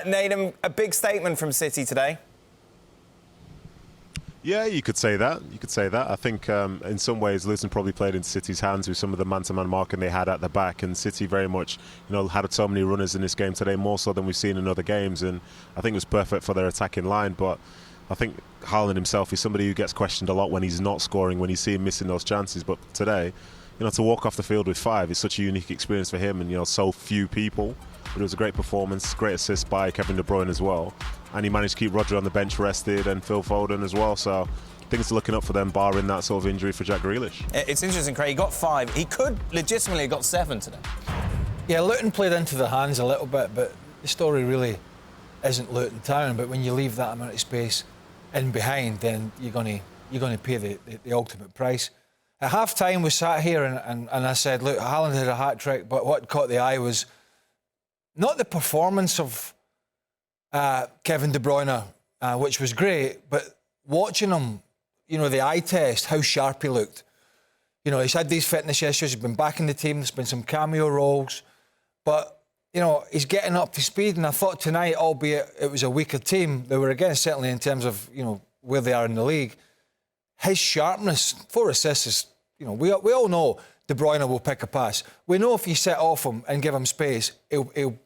Nedum, a big statement from City today. Yeah, you could say that. I think in some ways Luton probably played in City's hands with some of the man-to-man marking they had at the back, and City very much, had so many runners in this game today, more so than we've seen in other games, and I think it was perfect for their attacking line. But I think Haaland himself is somebody who gets questioned a lot when he's not scoring, when you see him missing those chances. But today, to walk off the field with 5 is such a unique experience for him, and so few people. But it was a great performance, great assist by Kevin De Bruyne as well. And he managed to keep Rodri on the bench rested and Phil Foden as well. So things are looking up for them, barring that sort of injury for Jack Grealish. It's interesting, Craig. He got 5. He could legitimately have got 7 today. Yeah, Luton played into the hands a little bit, but the story really isn't Luton Town. But when you leave that amount of space in behind, then you're going to pay the ultimate price. At half-time, we sat here and I said, look, Haaland had a hat-trick, but what caught the eye was not the performance of Kevin De Bruyne, which was great, but watching him, the eye test, how sharp he looked. He's had these fitness issues, he's been back in the team, there's been some cameo roles, but, he's getting up to speed, and I thought tonight, albeit it was a weaker team, they were again, certainly in terms of, where they are in the league, his sharpness, 4 assists is, we all know De Bruyne will pick a pass. We know if you set off him and give him space, he'll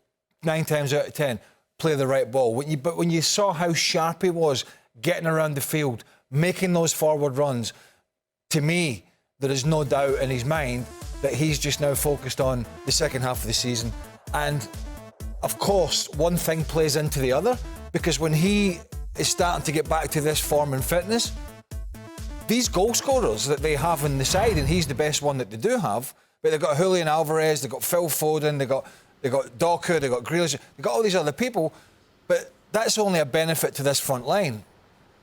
9 times out of 10 play the right ball. But when you saw how sharp he was getting around the field, making those forward runs, to me, there is no doubt in his mind that he's just now focused on the second half of the season. And, of course, one thing plays into the other, because when he is starting to get back to this form and fitness, these goal scorers that they have on the side, and he's the best one that they do have, but they've got Julien Alvarez, they've got Phil Foden, they've got Doku, they've got Grealish, they've got all these other people, but that's only a benefit to this front line.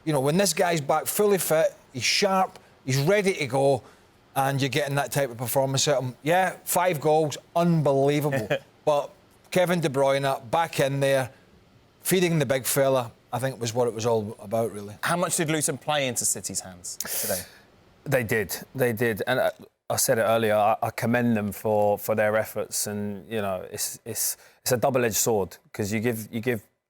When this guy's back fully fit, he's sharp, he's ready to go, and you're getting that type of performance out of him. Yeah, 5 goals, unbelievable. But Kevin De Bruyne back in there, feeding the big fella, I think was what it was all about, really. How much did Luton play into City's hands today? They did. And I said it earlier, I commend them for their efforts, and it's a double-edged sword, because you give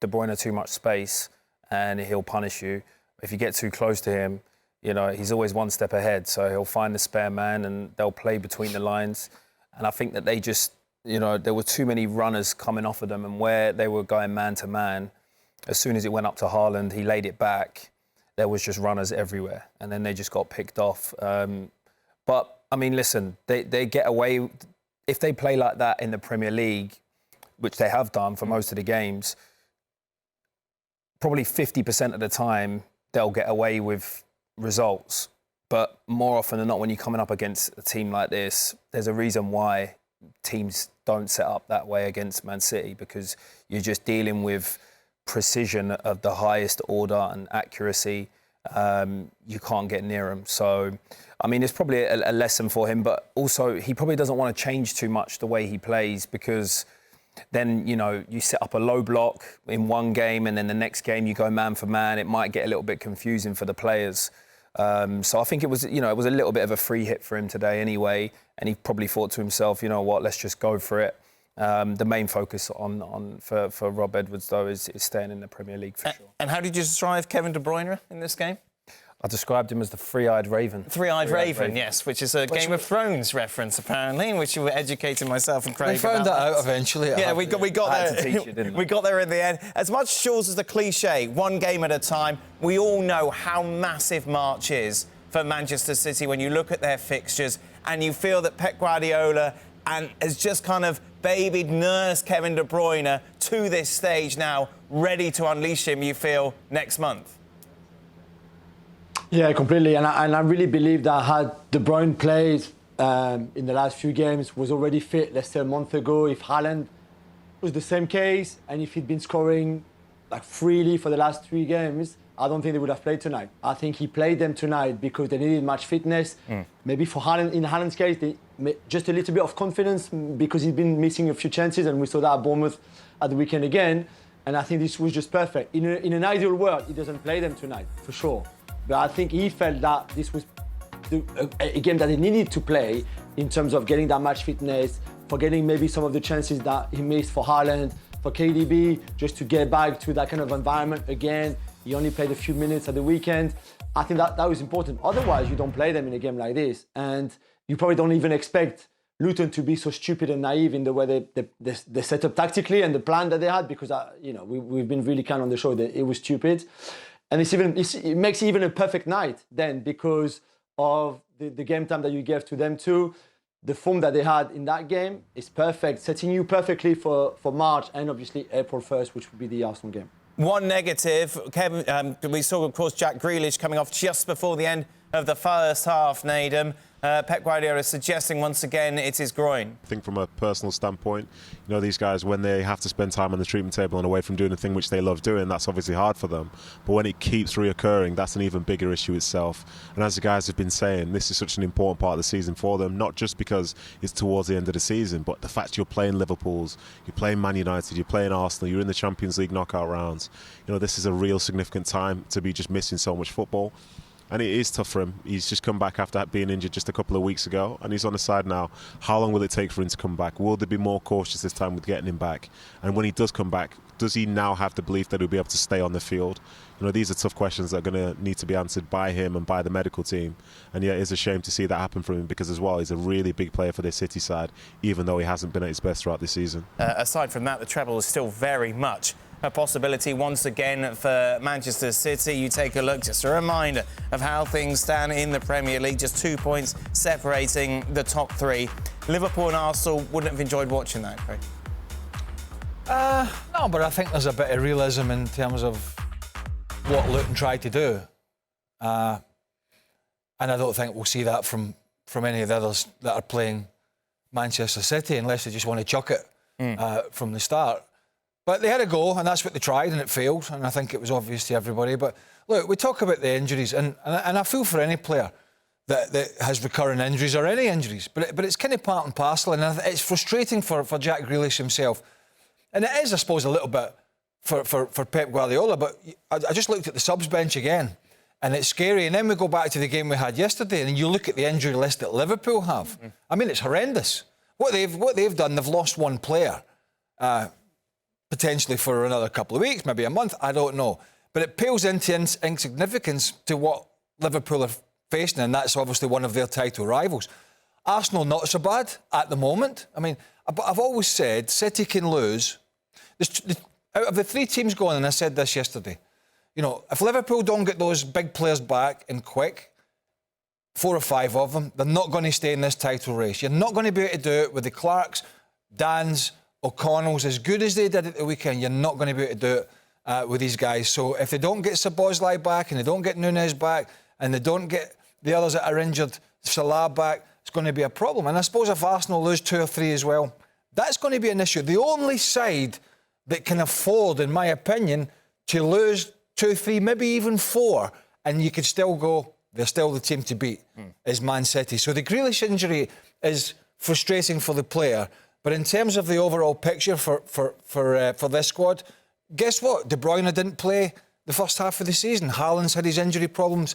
De Bruyne too much space and he'll punish you. If you get too close to him, he's always one step ahead, so he'll find the spare man and they'll play between the lines. And I think that they just, there were too many runners coming off of them, and where they were going man to man, as soon as it went up to Haaland, he laid it back. There was just runners everywhere, and then they just got picked off. But I mean, listen, they get away. If they play like that in the Premier League, which they have done for most of the games, probably 50% of the time they'll get away with results. But more often than not, when you're coming up against a team like this, there's a reason why teams don't set up that way against Man City, because you're just dealing with precision of the highest order and accuracy. You can't get near him. So, I mean, it's probably a lesson for him, but also he probably doesn't want to change too much the way he plays, because then, you set up a low block in one game and then the next game you go man for man. It might get a little bit confusing for the players. So I think it was a little bit of a free hit for him today anyway, and he probably thought to himself, let's just go for it. The main focus for Rob Edwards, though, is staying in the Premier League for sure. And how did you describe Kevin De Bruyne in this game? I described him as the three-eyed raven. Three-eyed raven, yes, which is a Game of Thrones reference, apparently, in which you were educating myself and Craig. We found that out eventually. Yeah, we got there. To teach you, didn't we? We got there in the end. As much short as the cliche, one game at a time, we all know how massive March is for Manchester City when you look at their fixtures and you feel that Pep Guardiola has just kind of babied, nursed Kevin De Bruyne to this stage now, ready to unleash him, you feel, next month. Yeah, completely. And I really believe that had De Bruyne played in the last few games, was already fit, let's say a month ago, if Haaland was the same case, and if he'd been scoring freely for the last 3 games, I don't think they would have played tonight. I think he played them tonight because they needed much fitness. Maybe for Haaland, in Haaland's case, just a little bit of confidence, because he'd been missing a few chances, and we saw that at Bournemouth at the weekend again. And I think this was just perfect. In an ideal world, he doesn't play them tonight, for sure. But I think he felt that this was a game that he needed to play in terms of getting that match fitness, for getting maybe some of the chances that he missed for Haaland, for KDB just to get back to that kind of environment again. He only played a few minutes at the weekend. I think that was important. Otherwise, you don't play them in a game like this. And you probably don't even expect Luton to be so stupid and naive in the way they set up tactically and the plan that they had, because we've been really kind on the show that it was stupid. And it makes it even a perfect night then, because of the game time that you gave to them too. The form that they had in that game is perfect, setting you perfectly for March and obviously April 1st, which would be the Arsenal game. One negative, Kevin, we saw, of course, Jack Grealish coming off just before the end of the first half, Nedum. Pep Guardiola is suggesting once again it's his groin. I think from a personal standpoint, these guys, when they have to spend time on the treatment table and away from doing the thing which they love doing, that's obviously hard for them. But when it keeps reoccurring, that's an even bigger issue itself. And as the guys have been saying, this is such an important part of the season for them, not just because it's towards the end of the season, but the fact you're playing Liverpool's, you're playing Man United, you're playing Arsenal, you're in the Champions League knockout rounds. This is a real significant time to be just missing so much football. And it is tough for him. He's just come back after being injured just a couple of weeks ago, and he's on the side now. How long will it take for him to come back? Will they be more cautious this time with getting him back? And when he does come back, does he now have the belief that he'll be able to stay on the field? These are tough questions that are going to need to be answered by him and by the medical team. And yeah, it's a shame to see that happen from him, because as well, he's a really big player for this City side, even though he hasn't been at his best throughout this season. Aside from that, the treble is still very much a possibility once again for Manchester City. You take a look, just a reminder of how things stand in the Premier League, just 2 points separating the top three. Liverpool and Arsenal wouldn't have enjoyed watching that, Craig. No, but I think there's a bit of realism in terms of what Luton tried to do. And I don't think we'll see that from any of the others that are playing Manchester City, unless they just want to chuck it from the start. But they had a go, and that's what they tried, and it failed. And I think it was obvious to everybody. But look, we talk about the injuries, and I feel for any player that has recurring injuries or any injuries. But it's kind of part and parcel, and it's frustrating for Jack Grealish himself. And it is, I suppose, a little bit for Pep Guardiola. But I just looked at the subs bench again, and it's scary. And then we go back to the game we had yesterday, and you look at the injury list that Liverpool have. I mean, it's horrendous. What they've done, they've lost one player. Potentially for another couple of weeks, maybe a month, I don't know. But it pales into insignificance to what Liverpool are facing, and that's obviously one of their title rivals. Arsenal, not so bad at the moment. I mean, I've always said City can lose. Out of the three teams going, and I said this yesterday, if Liverpool don't get those big players back and quick, 4 or 5 of them, they're not going to stay in this title race. You're not going to be able to do it with the Clarks, Dans, O'Connell's, as good as they did at the weekend. You're not going to be able to do it with these guys. So if they don't get Szoboszlai back, and they don't get Núñez back, and they don't get the others that are injured, Salah back, it's going to be a problem. And I suppose if Arsenal lose 2 or 3 as well, that's going to be an issue. The only side that can afford, in my opinion, to lose 2, 3, maybe even 4, and you could still go, they're still the team to beat, is Man City. So the Grealish injury is frustrating for the player. But in terms of the overall picture for this squad, guess what? De Bruyne didn't play the first half of the season. Haaland's had his injury problems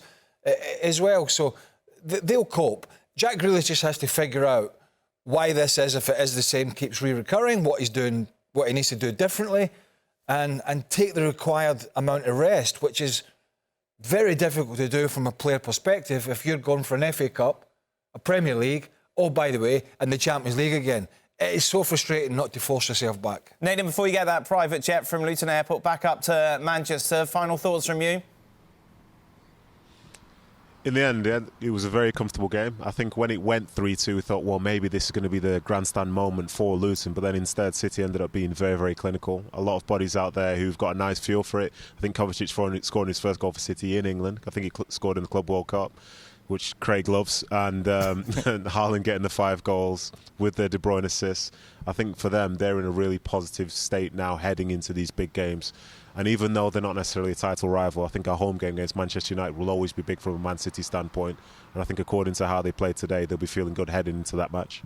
as well. So they'll cope. Jack Grealish just has to figure out why this is, if it is the same, keeps recurring, what he's doing, what he needs to do differently, and take the required amount of rest, which is very difficult to do from a player perspective if you're going for an FA Cup, a Premier League, by the way, and the Champions League again. It is so frustrating not to force yourself back. Nedum, before you get that private jet from Luton Airport back up to Manchester, final thoughts from you? In the end, it was a very comfortable game. I think when it went 3-2, we thought, well, maybe this is going to be the grandstand moment for Luton. But then instead, City ended up being very, very clinical. A lot of bodies out there who've got a nice feel for it. I think Kovacic scoring his first goal for City in England. I think he scored in the Club World Cup, which Craig loves, and Haaland getting the 5 goals with the De Bruyne assists. I think for them, they're in a really positive state now heading into these big games. And even though they're not necessarily a title rival, I think our home game against Manchester United will always be big from a Man City standpoint. And I think according to how they played today, they'll be feeling good heading into that match.